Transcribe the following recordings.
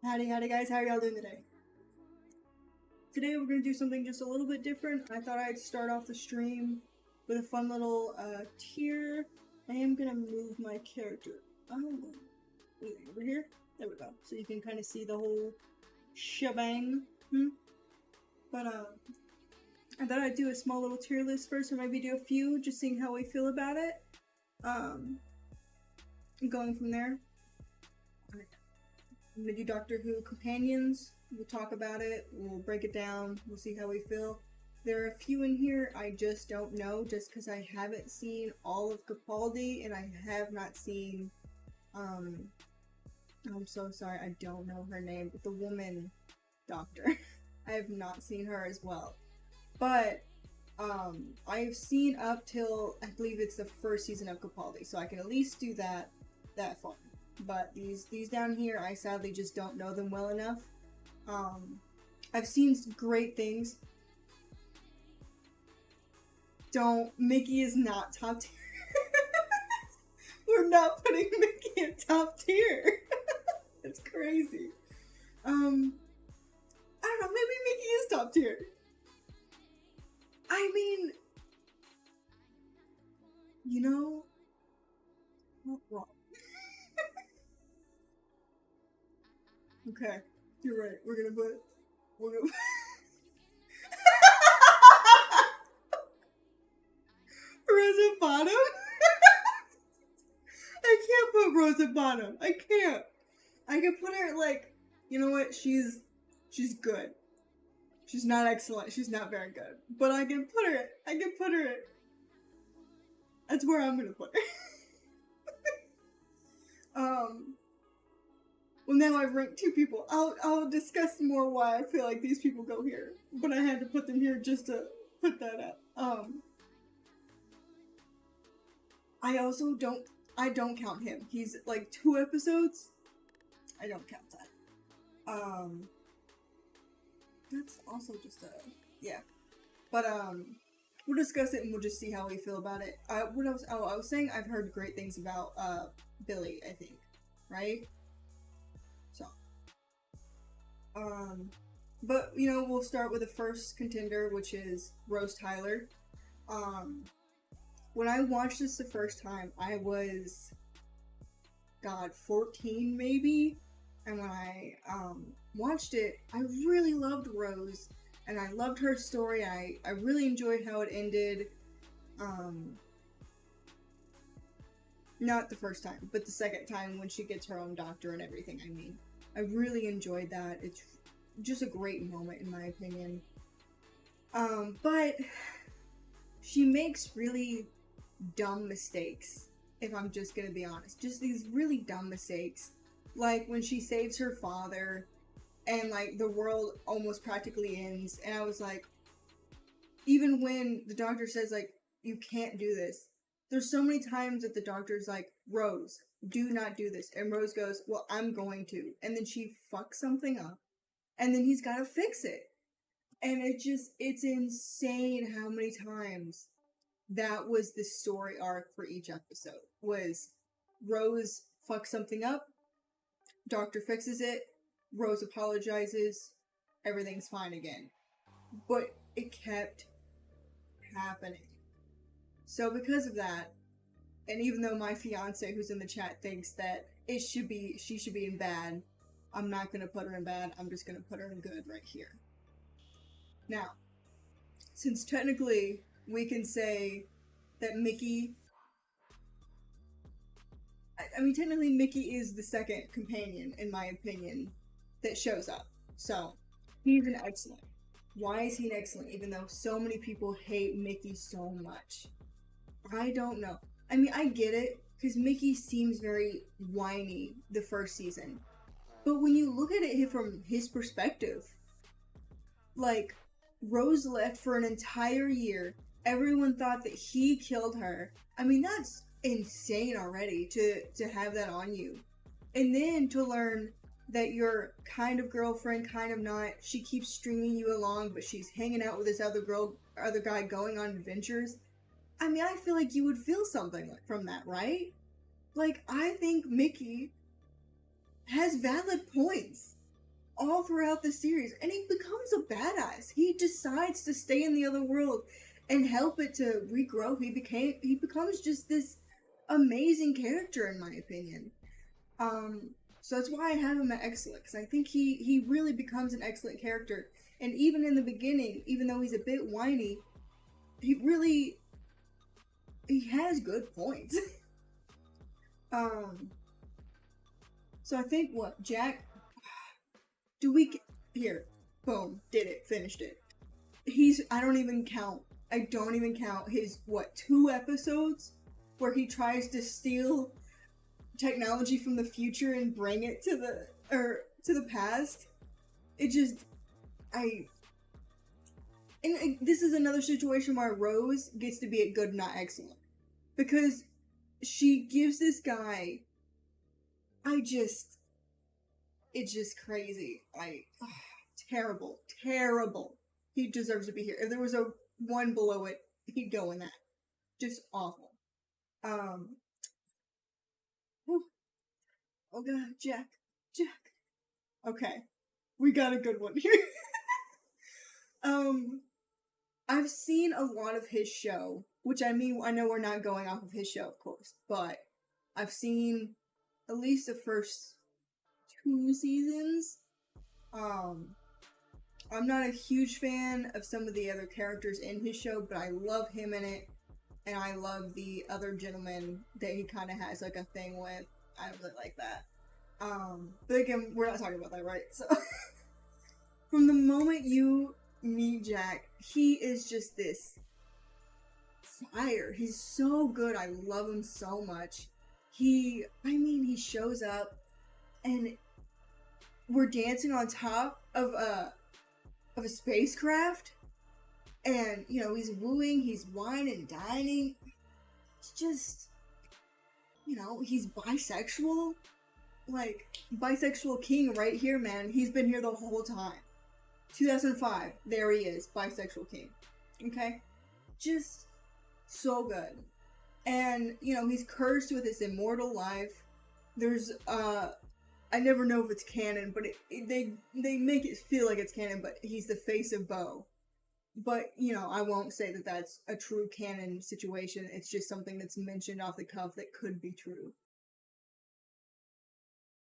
Howdy guys, how are y'all doing today? Today we're gonna do something just a little bit different. I thought I'd start off the stream with a fun little tier. I am gonna move my character. Oh, wait, over here? There we go. So you can kind of see the whole shebang. But I thought I'd do a small little tier list first, or maybe do a few, just seeing how we feel about it. Going from there. I'm gonna do Doctor Who companions. We'll talk about it. We'll break it down. We'll see how we feel. There are a few in here I just don't know, just because I haven't seen all of Capaldi, and I have not seen. I'm so sorry, I don't know her name, but the woman doctor. I have not seen her as well. But I've seen up till I believe it's the first season of Capaldi, so I can at least do that far. But these down here, I sadly just don't know them well enough. I've seen great things. Mickey is not top tier. We're not putting Mickey in top tier. It's crazy. I don't know, maybe Mickey is top tier. I mean, you know, not wrong. Okay, you're right. We're gonna Rosa Bottom? I can't put Rosa Bottom. I can't. I can put her like, you know what? She's good. She's not excellent. She's not very good. But I can put her. That's where I'm gonna put her. Well, now I've ranked two people. I'll discuss more why I feel like these people go here. But I had to put them here just to put that up. I don't count him. He's like 2 episodes. I don't count that. That's also just yeah. But we'll discuss it and we'll just see how we feel about it. What else? Oh, I was saying I've heard great things about Billy, I think. Right? So but you know, we'll start with the first contender, which is Rose Tyler. When I watched this the first time, I was 14 maybe, and when I watched it, I really loved Rose, and I loved her story. I really enjoyed how it ended. Not the first time, but the second time when she gets her own doctor and everything. I mean, I really enjoyed that. It's just a great moment in my opinion. But she makes really dumb mistakes, if I'm just gonna be honest. Just these really dumb mistakes. Like when she saves her father and like the world almost practically ends, and I was like, even when the doctor says like, you can't do this, there's so many times that the doctor's like, Rose, do not do this, and Rose goes, well, I'm going to, and then she fucks something up, and then he's gotta fix it. And it's insane how many times that was the story arc for each episode. Was Rose fucks something up, doctor fixes it, Rose apologizes, everything's fine again. But it kept happening. So because of that, and even though my fiance who's in the chat thinks that she should be in bad, I'm not gonna put her in bad, I'm just gonna put her in good right here. Now, since technically we can say that Mickey, I mean, technically Mickey is the second companion, in my opinion, that shows up. So, he's an excellent. Why is he an excellent, even though so many people hate Mickey so much? I don't know. I mean, I get it, because Mickey seems very whiny the first season. But when you look at it from his perspective, like, Rose left for an entire year. Everyone thought that he killed her. I mean, that's insane already to have that on you. And then to learn that your kind of girlfriend, kind of not, she keeps stringing you along, but she's hanging out with this other guy going on adventures. I mean, I feel like you would feel something from that, right? Like, I think Mickey has valid points. all throughout the series, and he becomes a badass. He decides to stay in the other world and help it to regrow. He becomes just this amazing character, in my opinion. So that's why I have him at excellent, because I think he really becomes an excellent character. And even in the beginning, even though he's a bit whiny, he has good points. So I think Jack, here, boom, did it, finished it. I don't even count his, 2 episodes where he tries to steal technology from the future and bring it to the past. This is another situation where Rose gets to be a good, not excellent. Because she gives this guy, it's just crazy. Terrible. He deserves to be here. If there was a 1 below it, he'd go in that. Just awful. Oh god, Jack. Okay. We got a good one here. I've seen a lot of his show, which I know we're not going off of his show, of course, but I've seen at least the first 2 seasons. I'm not a huge fan of some of the other characters in his show, but I love him in it, and I love the other gentleman that he kind of has like a thing with. I really like that. But again, we're not talking about that, right? So, from the moment you meet Jack, he is just this fire. He's so good. I love him so much. He shows up, and we're dancing on top of a spacecraft, and, he's wooing, he's whining, dining. It's just, he's bisexual. Like, bisexual king right here, man. He's been here the whole time. 2005, there he is, bisexual king. Okay? Just so good. And, he's cursed with his immortal life. There's, I never know if it's canon, but they make it feel like it's canon, but he's the face of Bo. But, I won't say that that's a true canon situation. It's just something that's mentioned off the cuff that could be true.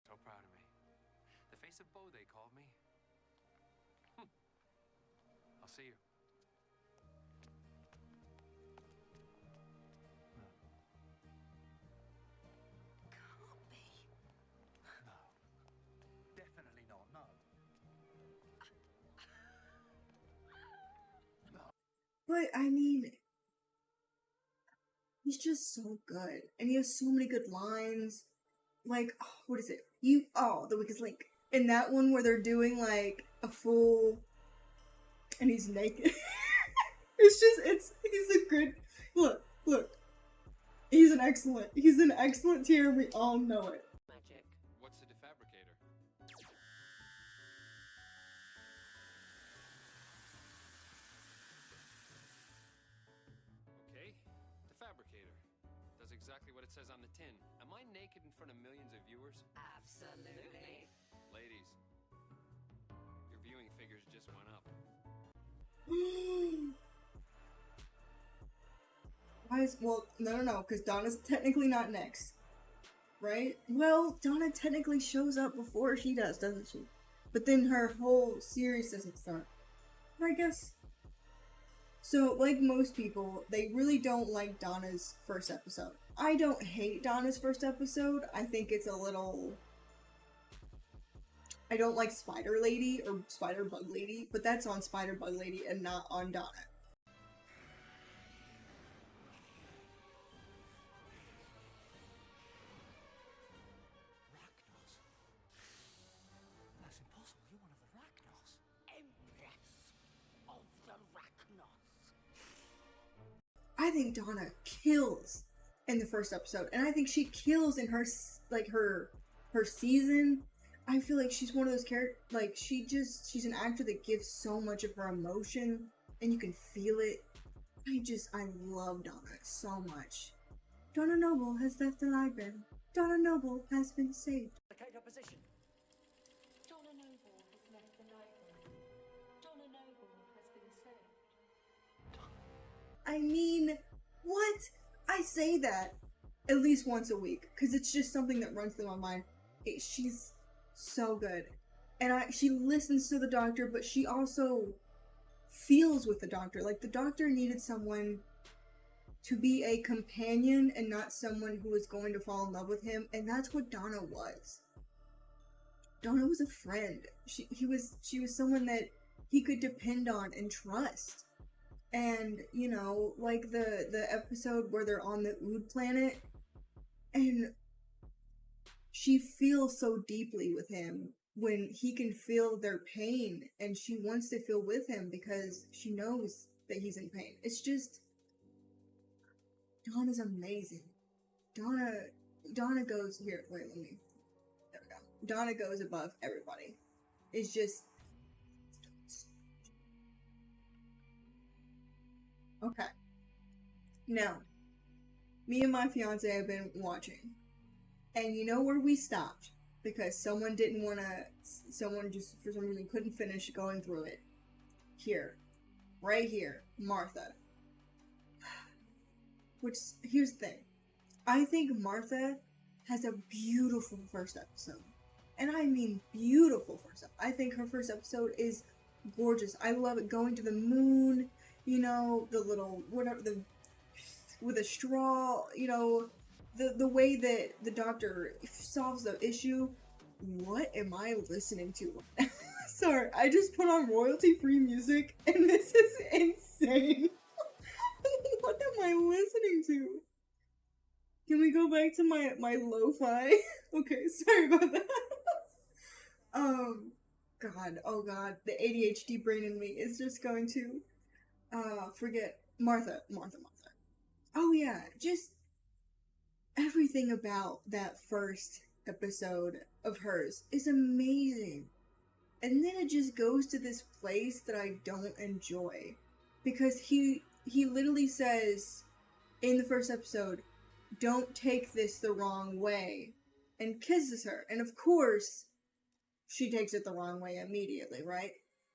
So proud of me. The face of Bo, they called me. I'll see you. Can't be. No. Definitely not, no. But, he's just so good. And he has so many good lines. Like, what is it? The Weakest Link. In that one where they're doing, like, a full... and he's naked. He's a good... Look. He's an excellent tier, and we all know it. Magic. What's the defabricator? Okay, defabricator. Does exactly what it says on the tin. Am I naked in front of millions of viewers? Absolutely. Ladies, your viewing figures just went up. No, because Donna's technically not next. Right? Well, Donna technically shows up before she does, doesn't she? But then her whole series doesn't start. But I guess... So, like most people, they really don't like Donna's first episode. I don't hate Donna's first episode. I think it's a little... I don't like Spider Lady or Spider Bug Lady, but that's on Spider Bug Lady and not on Donna. Rachnos? That's impossible. You're one of the Rachnos. Empress of the Rachnos. I think Donna kills in the first episode, and I think she kills in her season. I feel like she's one of those characters, like, she's an actor that gives so much of her emotion, and you can feel it. I love Donna so much. Donna Noble has left the library. Donna Noble has been saved. Locate her position. Donna Noble the night. Donna Noble has been saved. I mean, what? I say that at least once a week because it's just something that runs through my mind. She's so good, and she listens to the doctor, but she also feels with the doctor. Like, the doctor needed someone to be a companion and not someone who was going to fall in love with him, and that's what Donna was. Donna was a friend. She was someone that he could depend on and trust. And, you know, like the episode where they're on the Ood planet, and she feels so deeply with him when he can feel their pain, and she wants to feel with him because she knows that he's in pain. It's just, Donna's amazing. Donna goes, here, wait, there we go. Donna goes above everybody. It's just, okay. Now, me and my fiance have been watching, and you know where we stopped because someone just for some reason couldn't finish going through it. Here, right here, Martha. Which, here's the thing, I think Martha has a beautiful first episode, and I mean beautiful first episode. I think her first episode is gorgeous. I love it, going to the moon, you know, the little whatever, with a straw, you know, the way that the doctor solves the issue. What am I listening to? Sorry, I just put on royalty-free music, and this is insane. What am I listening to? Can we go back to my lo-fi? Okay, sorry about that. Oh god, the ADHD brain in me is just going to forget Martha. Oh yeah, just everything about that first episode of hers is amazing. And then it just goes to this place that I don't enjoy. Because he literally says in the first episode, "Don't take this the wrong way," and kisses her. And of course, she takes it the wrong way immediately, right?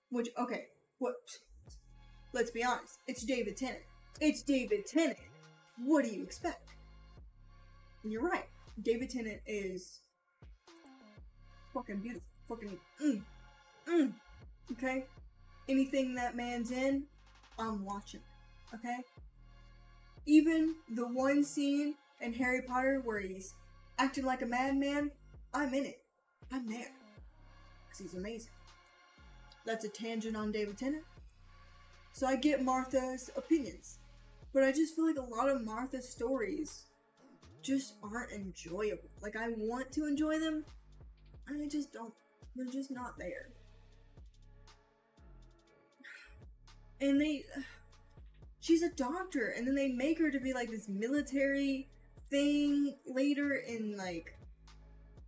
Which, okay, let's be honest. It's David Tennant. It's David Tennant. What do you expect? And you're right. David Tennant is fucking beautiful. Fucking, okay? Anything that man's in, I'm watching. Okay? Even the one scene in Harry Potter where he's acting like a madman, I'm in it. I'm there. Because he's amazing. That's a tangent on David Tennant. So I get Martha's opinions. But I just feel like a lot of Martha's stories just aren't enjoyable. Like, I want to enjoy them, and I just don't. They're just not there. And she's a doctor, and then they make her to be like this military thing later in like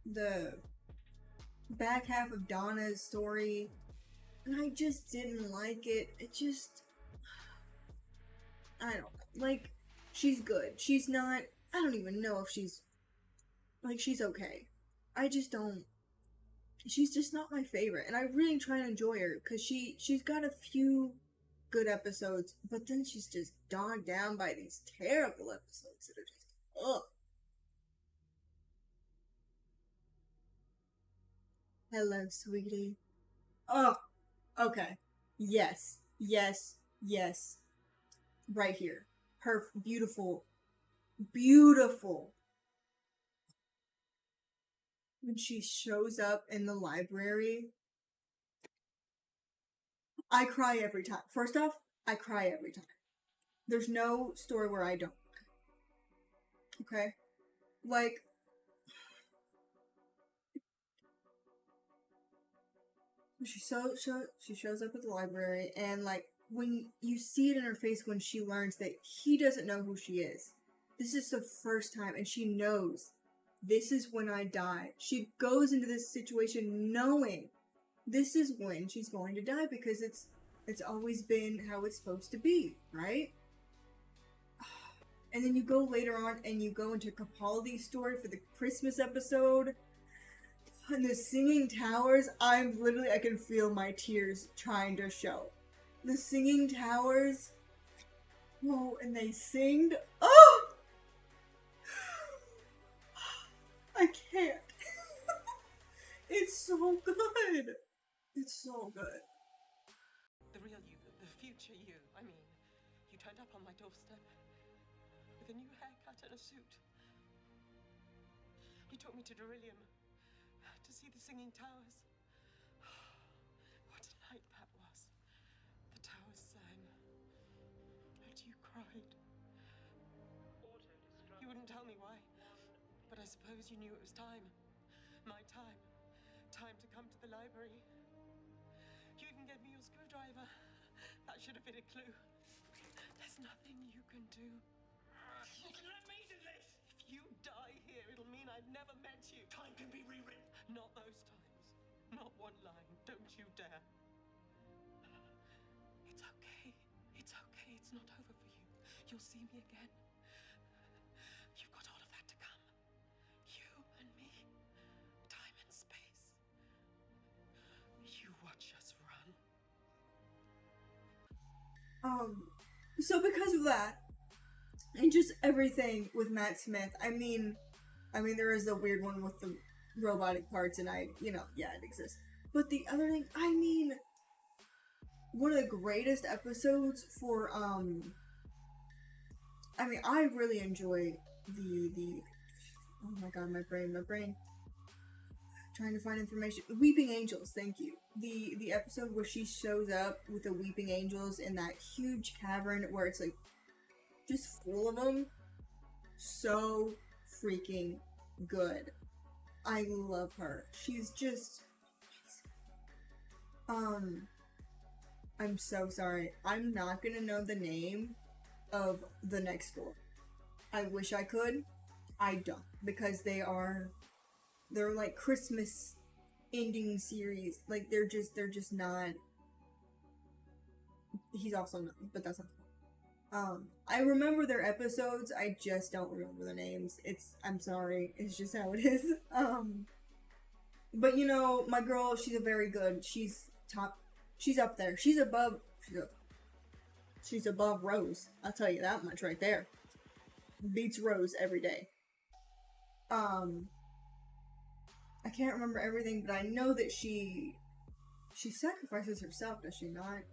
the back half of Donna's story, and I just didn't like it. It just, I don't know. Like, she's good. She's not, I don't even know if she's, like, she's okay. I just don't, she's just not my favorite, and I really try to enjoy her, because she's got a few good episodes, but then she's just dogged down by these terrible episodes that are just, ugh. Hello, sweetie. Oh, okay. Yes. Right here. Her beautiful. When she shows up in the library, I cry every time. First off, I cry every time. There's no story where I don't cry. Okay? Like, she shows up at the library, and like, when you see it in her face when she learns that he doesn't know who she is. This is the first time, and she knows this is when I die. She goes into this situation knowing this is when she's going to die, because it's always been how it's supposed to be, right? And then you go later on and you go into Capaldi's story for the Christmas episode. And the Singing Towers, I can feel my tears trying to show. The Singing Towers, oh, and they sing, oh! I can't. It's so good. It's so good. The real you, the future you, I mean. You turned up on my doorstep with a new haircut and a suit. You took me to Derillium to see the Singing Towers. What a night that was. The towers sang, and you cried. You wouldn't tell me why, but I suppose you knew it was time. My time. Time to come to the library. You even gave me your screwdriver. That should have been a clue. There's nothing you can do. Let me do this! If you die here, it'll mean I've never met you. Time can be rewritten. Not those times. Not one line. Don't you dare. It's okay. It's okay. It's not over for you. You'll see me again. You've got all of that to come. You and me. Time and space. You watch us run. So because of that, and just everything with Matt Smith, I mean, there is the weird one with the robotic parts, and yeah, it exists. But the other thing, I mean, one of the greatest episodes for, I really enjoy oh my god, my brain. Trying to find information. Weeping Angels, thank you. The episode where she shows up with the Weeping Angels in that huge cavern where it's like just full of them. So freaking good. I love her. She's just I'm so sorry. I'm not gonna know the name of the next four. I wish I could. I don't, because they're like Christmas ending series. Like they're just not. He's also not, but that's not. I remember their episodes. I just don't remember the names. I'm sorry. It's just how it is. But my girl, she's a very good. She's top. She's up there. She's above Rose. I'll tell you that much right there. Beats Rose every day. I can't remember everything, but I know that she sacrifices herself, does she not?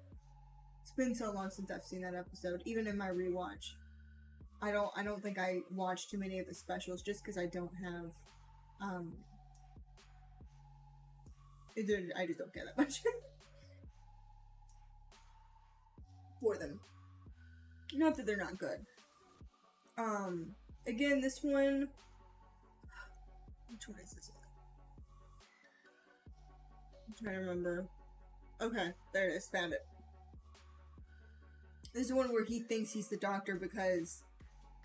It's been so long since I've seen that episode, even in my rewatch. I don't think I watched too many of the specials just because I don't have I just don't care that much for them. Not that they're not good. Again, this one, which one is this one? I'm trying to remember. Okay, there it is. Found it. This is one where he thinks he's the doctor because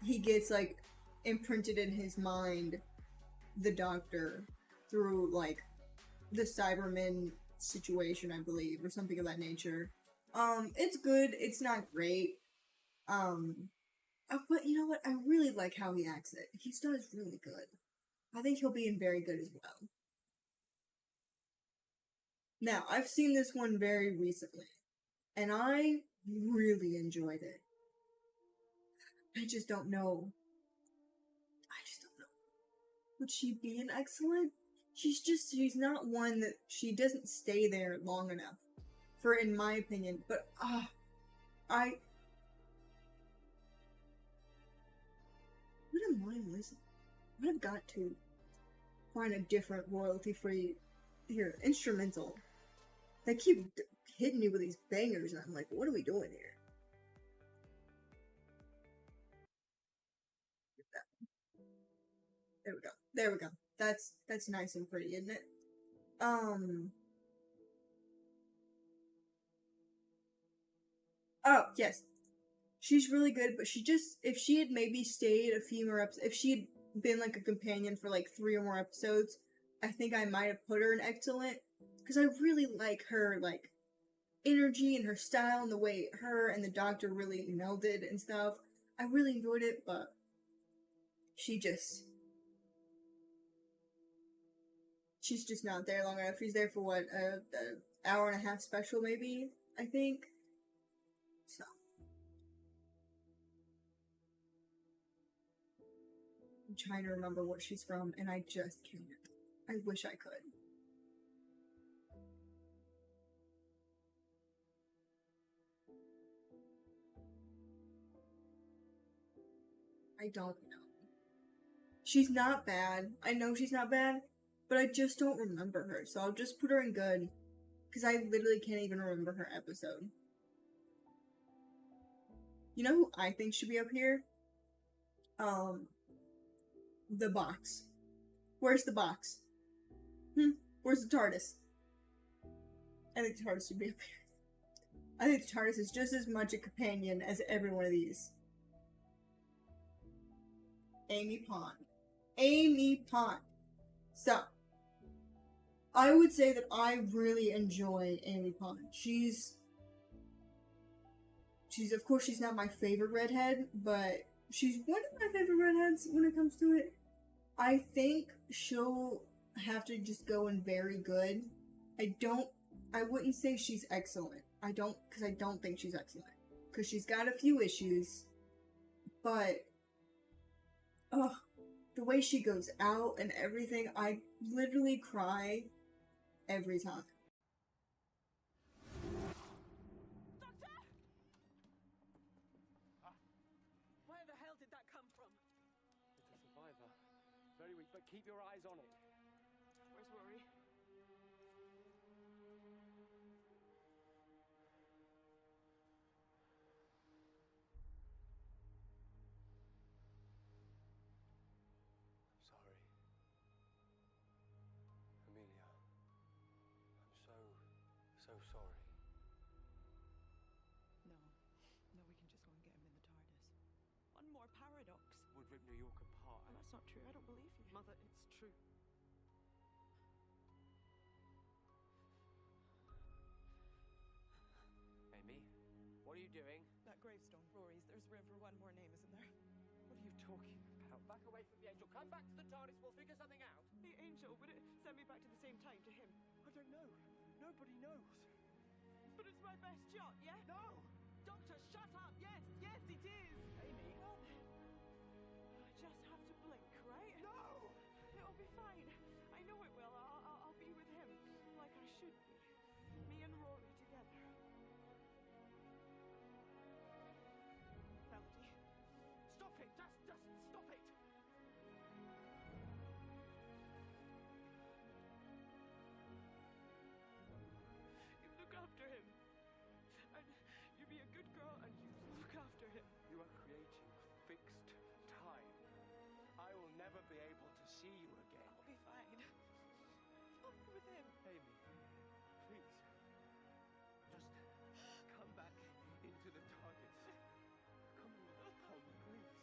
he gets, like, imprinted in his mind the doctor through, like, the Cybermen situation, I believe, or something of that nature. It's good. It's not great. But you know what? I really like how he acts it. He does really good. I think he'll be in very good as well. Now, I've seen this one very recently, and I really enjoyed it. I just don't know. Would she be an excellent? She's not one that, she doesn't stay there long enough, for, in my opinion, but, what am I missing? I've got to find a different royalty-free, instrumental. They keep hitting me with these bangers, and I'm like, what are we doing here? There we go. That's nice and pretty, isn't it? Oh, yes. She's really good, but if she had maybe stayed a few more episodes, if she had been like a companion for like 3 or more episodes, I think I might have put her in excellent, because I really like her, like, energy and her style and the way her and the doctor really melded and stuff. I really enjoyed it, but she she's just not there long enough. She's there for what, a hour and a half special maybe, I think. So. I'm trying to remember what she's from, and I just can't. I wish I could. I don't know. She's not bad. I know she's not bad, but I just don't remember her, so I'll just put her in good. Because I literally can't even remember her episode. You know who I think should be up here? The box. Where's the box? Where's the TARDIS? I think the TARDIS should be up here. I think the TARDIS is just as much a companion as every one of these. Amy Pond. Amy Pond. So, I would say that I really enjoy Amy Pond. She's of course, she's not my favorite redhead, but she's one of my favorite redheads when it comes to it. I think she'll have to just go in very good. I wouldn't say she's excellent. Because I don't think she's excellent. Because she's got a few issues, but the way she goes out and everything, I literally cry every time. Doctor! Where the hell did that come from? It's a survivor. Very weak, but keep your eyes on it. Where's Rory? Sorry. Amelia. I'm so sorry. No, we can just go and get him in the TARDIS. One more paradox. Would rip New York apart. Oh, that's not true. I don't believe you. Mother, it's true. Amy, what are you doing? That gravestone, Rory's. There's room for one more name, isn't there? What are you talking about? Back away from the angel. Come back to the TARDIS. We'll figure something out. The angel, would it send me back to the same time to him? I don't know. Nobody knows. But it's my best shot, yeah? No! Doctor, shut up! Yes, it is! Amy! Well, I just have to blink, right? No! It'll be fine. I know it will. I'll be with him like I should be. Me and Rory together. Melody. Stop it! Just stop it! You look after him. And you be a good girl and you look after him. You are creating fixed time. I will never be able to see you again. I'll be fine. I'll be with him. Amy, please. Just come back into the TARDIS. Come home, please.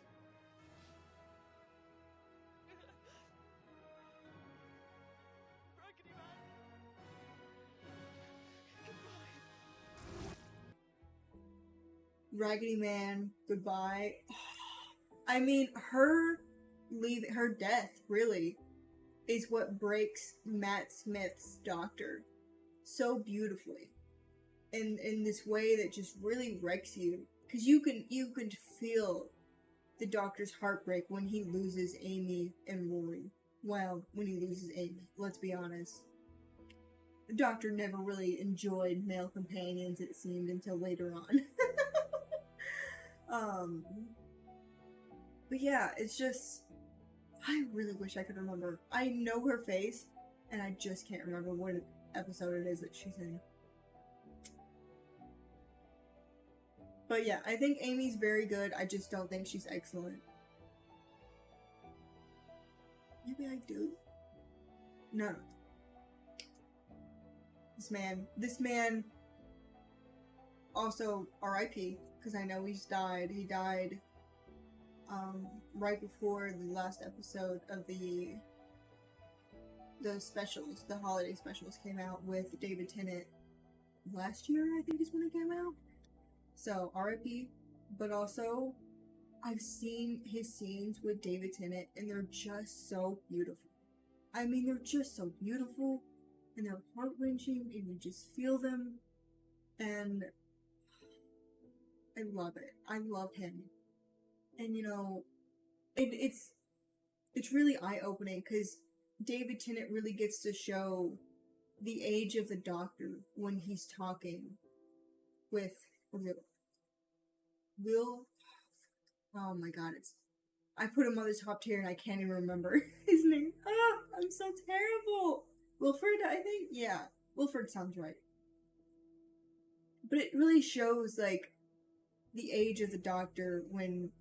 Raggedy Man. Goodbye. Raggedy Man, goodbye. I mean, her death, really, is what breaks Matt Smith's Doctor so beautifully. In this way that just really wrecks you. Because you can feel the Doctor's heartbreak when he loses Amy and Rory. Well, when he loses Amy, let's be honest. The Doctor never really enjoyed male companions, it seemed, until later on. But yeah, it's just, I really wish I could remember. I know her face, and I just can't remember what episode it is that she's in. But yeah, I think Amy's very good, I just don't think she's excellent. Maybe I do? No. This man, also R.I.P., because I know he's died. He died, right before the last episode of the specials, the holiday specials came out with David Tennant last year, I think is when it came out. So, R.I.P., but also, I've seen his scenes with David Tennant, and they're just so beautiful. I mean, they're just so beautiful, and they're heart-wrenching, and you just feel them, and I love it. I love him. And, you know, it's really eye-opening, because David Tennant really gets to show the age of the Doctor when he's talking with Will. Oh my god, I put him on the top tier and I can't even remember his name. Ah, I'm so terrible. Wilfred, I think? Yeah, Wilfred sounds right. But it really shows, like, the age of the Doctor when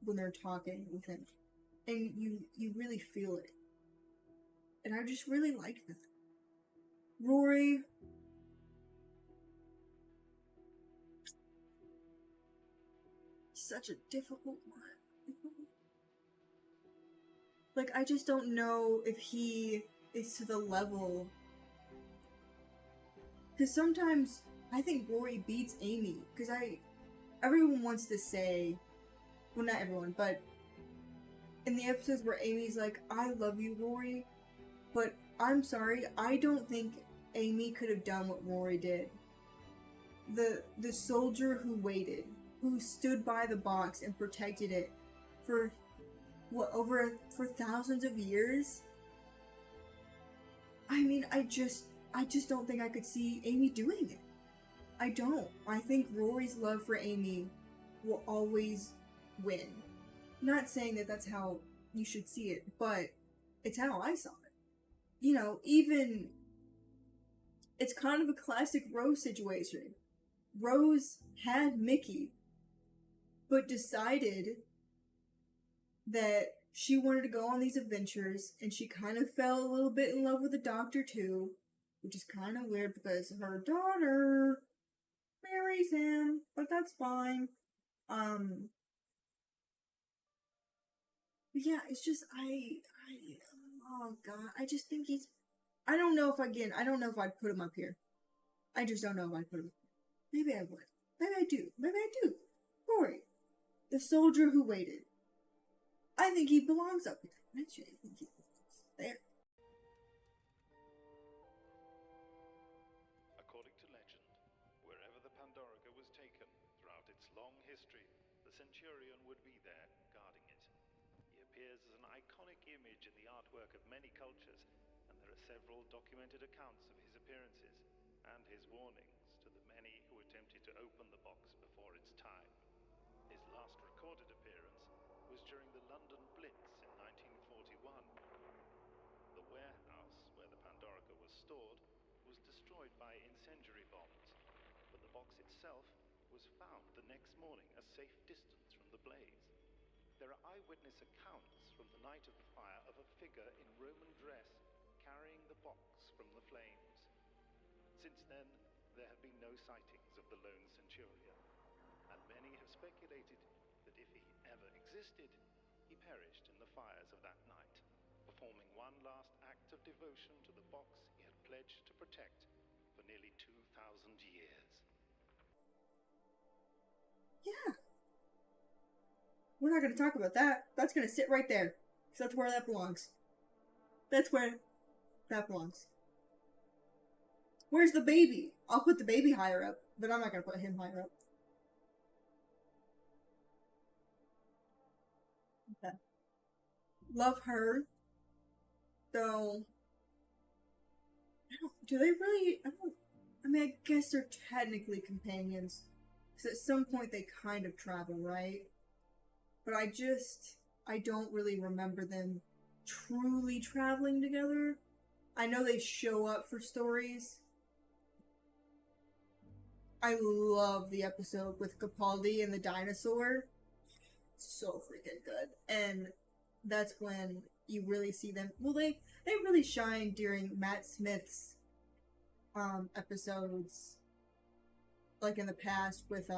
they're talking with him. And you really feel it. And I just really like that. Rory. Such a difficult one. Like, I just don't know if he is to the level. Because sometimes I think Rory beats Amy. Because everyone wants to say, well, not everyone, but in the episodes where Amy's like, I love you, Rory, but I'm sorry, I don't think Amy could have done what Rory did. The soldier who waited, who stood by the box and protected it for for thousands of years. I mean, I just don't think I could see Amy doing it. I don't. I think Rory's love for Amy will always win. Not saying that that's how you should see it, but it's how I saw it. You know, even it's kind of a classic Rose situation. Rose had Mickey, but decided that she wanted to go on these adventures, and she kind of fell a little bit in love with the Doctor too, which is kind of weird because her daughter marries him, but that's fine. Yeah, it's just, oh god, I just think I don't know if I'd put him up here. I just don't know if I'd put him up here. Maybe I would. Maybe I do. Maybe I do. Rory, the soldier who waited. I think he belongs up here. Actually, I think he belongs there. According to legend, wherever the Pandorica was taken throughout its long history, the Centurion would be there guarding it. He appears as an iconic image in the artwork of many cultures, and there are several documented accounts of his appearances and his warnings to the many who attempted to open the box before its time. His last recorded appearance was during the London Blitz in 1941. The warehouse where the Pandorica was stored was destroyed by incendiary bombs, but the box itself was found the next morning a safe distance from the blaze. There are eyewitness accounts from the night of the fire of a figure in Roman dress carrying the box from the flames. Since then, there have been no sightings of the lone Centurion, and many have speculated that if he ever existed, he perished in the fires of that night, performing one last act of devotion to the box he had pledged to protect for nearly 2,000 years. Yeah. We're not going to talk about that. That's going to sit right there. Because that's where that belongs. That's where that belongs. Where's the baby? I'll put the baby higher up, but I'm not going to put him higher up. Okay. Love her. Though, do they really, I mean, I guess they're technically companions. Because at some point they kind of travel, right? But I don't really remember them truly traveling together. I know they show up for stories. I love the episode with Capaldi and the dinosaur. So freaking good. And that's when you really see them. Well, they really shine during Matt Smith's episodes, like in the past with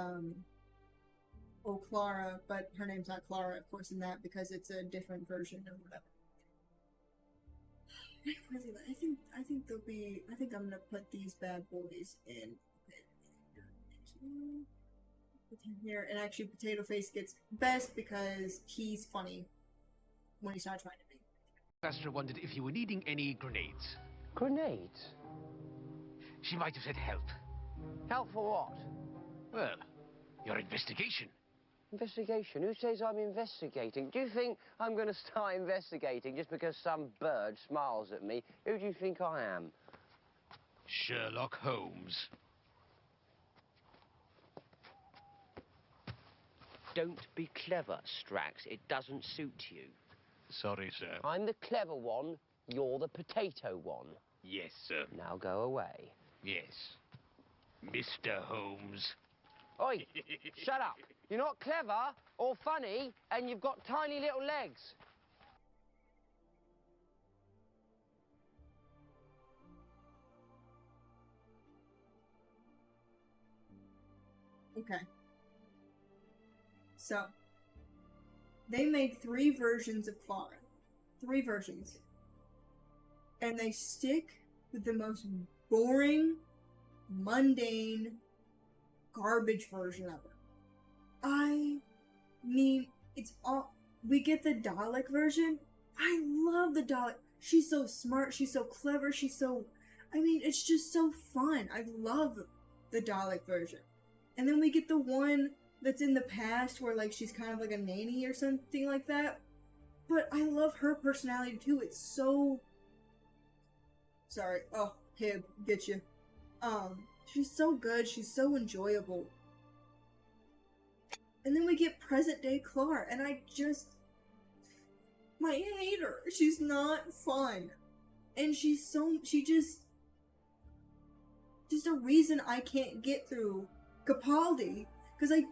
Clara, but her name's not Clara, of course, in that because it's a different version or whatever. I think I'm gonna put these bad boys in. Here, and actually Potato Face gets best because he's funny when he's not trying to be. Astra wondered if you were needing any grenades. Grenades? She might have said help. Help for what? Well, your investigation. Investigation? Who says I'm investigating? Do you think I'm going to start investigating just because some bird smiles at me? Who do you think I am? Sherlock Holmes. Don't be clever, Strax. It doesn't suit you. Sorry, sir. I'm the clever one. You're the potato one. Yes, sir. Now go away. Yes. Mr. Holmes. Oi! Shut up! You're not clever or funny, and you've got tiny little legs. Okay. So, they made 3 versions of Clara. 3 versions. And they stick with the most boring, mundane, garbage version of her. I mean, it's all... We get the Dalek version. I love the Dalek. She's so smart, she's so clever, she's so... I mean, it's just so fun. I love the Dalek version. And then we get the one that's in the past where, like, she's kind of like a nanny or something like that. But I love her personality, too. It's so... Sorry. Oh, Hib, get you. She's so good. She's so enjoyable. And then we get present-day Clara, and I hate her. She's not fun. And she just a reason I can't get through Capaldi, because I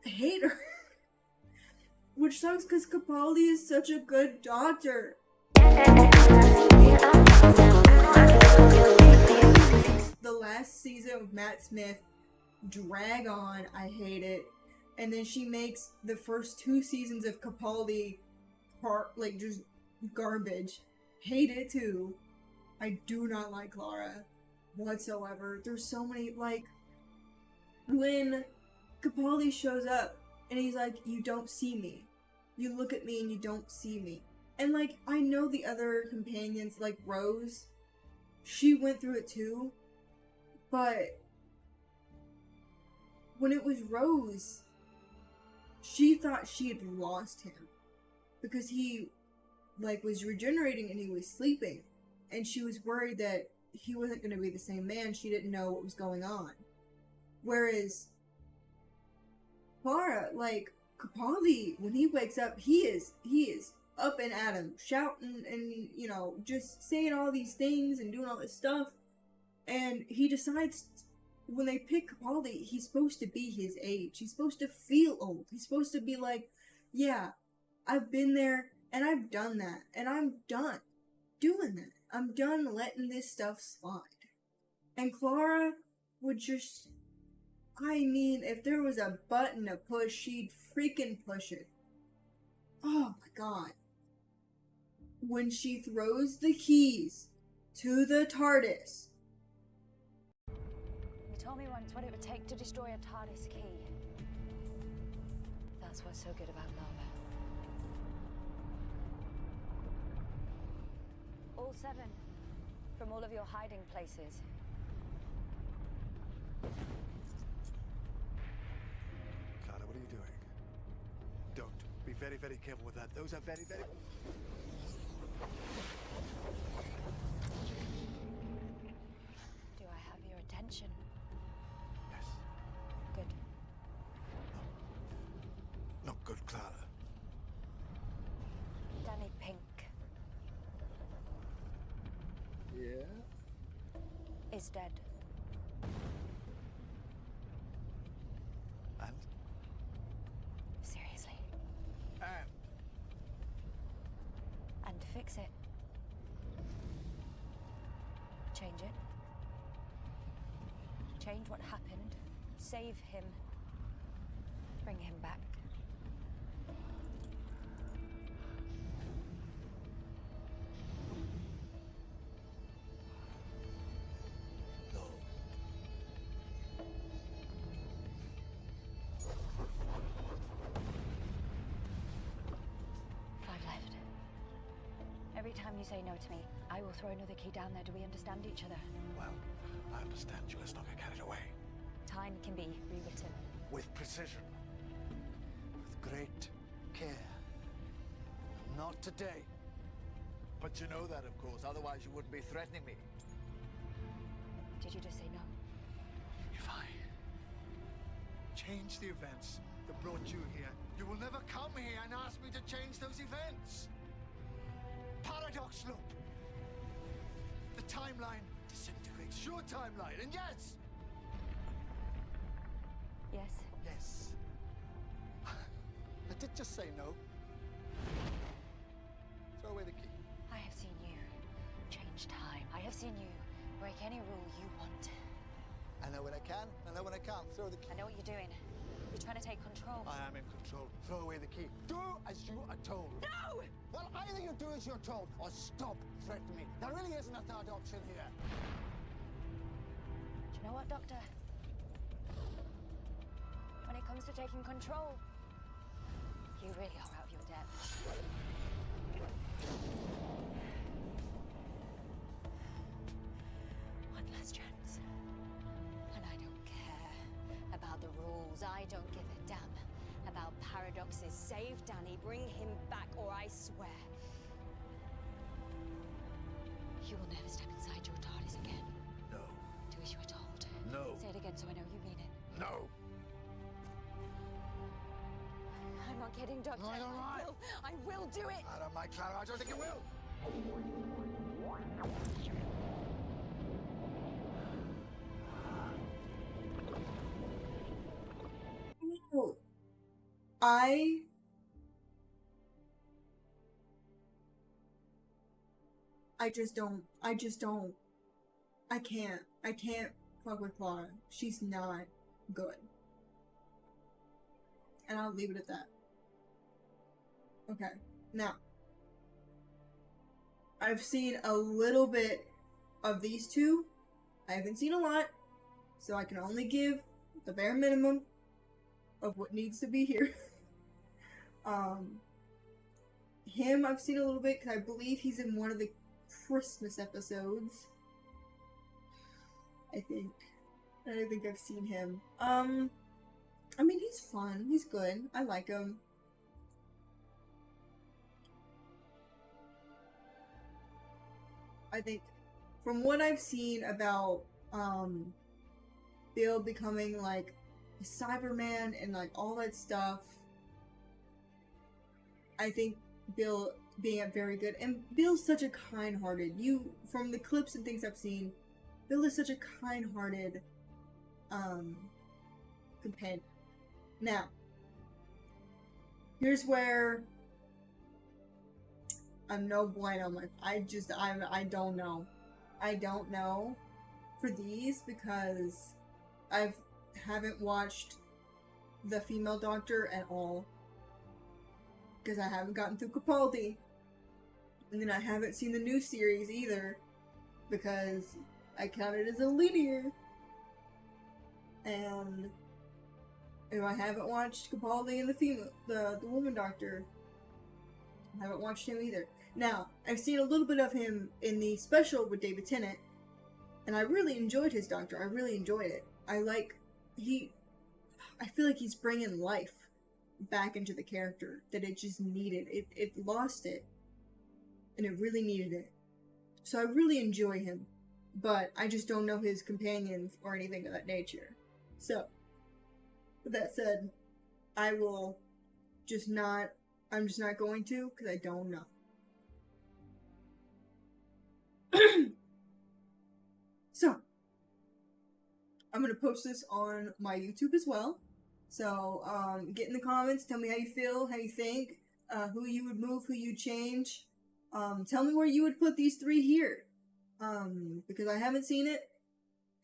hate her. Which sucks, because Capaldi is such a good doctor. The last season of Matt Smith drag on. I hate it. And then she makes the first 2 seasons of Capaldi just garbage. Hate it too. I do not like Clara whatsoever. There's so many, like, when Capaldi shows up and he's like, you don't see me. You look at me and you don't see me. And, like, I know the other companions, like Rose, she went through it too, but when it was Rose, she thought she had lost him because he, like, was regenerating and he was sleeping, and she was worried that he wasn't going to be the same man. She didn't know what was going on. Whereas Clara, like, Capaldi, when he wakes up, he is up and at him, shouting and, you know, just saying all these things and doing all this stuff. And he decides, when they pick Capaldi, he's supposed to be his age. He's supposed to feel old. He's supposed to be like, yeah, I've been there and I've done that. And I'm done doing that. I'm done letting this stuff slide. And Clara would just... I mean, if there was a button to push, she'd freaking push it. Oh my god. When she throws the keys to the TARDIS. You told me once what it would take to destroy a TARDIS key. That's what's so good about love. All 7. From all of your hiding places. Clara, what are you doing? Don't. Be very, very careful with that. Those are very, very... Do I have your attention? Yes. Good. Not good, Clara. Danny Pink Yeah? is dead. And? Seriously. And? And to fix it. Change it. Change what happened. Save him. Bring him back. No. 5 left. every time you say no to me, I will throw another key down there. Do we understand each other? Well, I understand you. Let's not get carried away. Time can be rewritten. With precision. With great care. Not today. But you know that, of course. Otherwise, you wouldn't be threatening me. Did you just say no? If I change the events that brought you here, you will never come here and ask me to change those events. Paradox loop. The timeline disintegrates your timeline, and yes! Yes. Yes. I did just say no. Throw away the key. I have seen you change time. I have seen you break any rule you want. I know when I can, I know when I can't. Throw the key. I know what you're doing. You're trying to take control. I am in control. Throw away the key. Do as you are told. No! Well, either you do as you're told, or stop threatening me. There really isn't a third option here. Do you know what, Doctor? When it comes to taking control, you really are out of your depth. One last chance. And I don't care about the rules. I don't give a damn about paradoxes. Save Danny, bring him back, or I swear you will never step inside your TARDIS again. No. Do as you are told. No. Say it again so I know you mean it. No. I'm not kidding, Doctor. No, you're right. I will do it. I don't mind, Clara. I don't think you will. Ooh. I can't fuck with Clara. She's not good. And I'll leave it at that. Okay, now, I've seen a little bit of these two. I haven't seen a lot, so I can only give the bare minimum of what needs to be here. Him I've seen a little bit because I believe he's in one of the Christmas episodes. I think I've seen him. I mean, he's fun. He's good. I like him. I think from what I've seen about Bill becoming like a Cyberman and like all that stuff, I think Bill being very good. And Bill's such a kind-hearted. From the clips and things I've seen, Bill is such a kind-hearted companion. Now, here's where I'm no bueno. I don't know. I don't know for these because I haven't watched the female Doctor at all. Because I haven't gotten through Capaldi. And then I haven't seen the new series either. Because I count it as a linear. And I haven't watched Capaldi and the woman Doctor. I haven't watched him either. Now, I've seen a little bit of him in the special with David Tennant, and I really enjoyed his Doctor. I really enjoyed it. I feel like he's bringing life back into the character that it just needed. It lost it, and it really needed it. So I really enjoy him, but I just don't know his companions or anything of that nature. So, with that said, I'm just not going to, because I don't know. So, I'm going to post this on my YouTube as well. So, get in the comments, tell me how you feel, how you think, who you would move, who you'd change. Tell me where you would put these three here. Because I haven't seen it,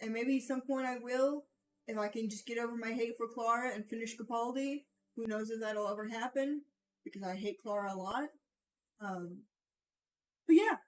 and maybe at some point I will, if I can just get over my hate for Clara and finish Capaldi. Who knows if that'll ever happen, because I hate Clara a lot. But yeah,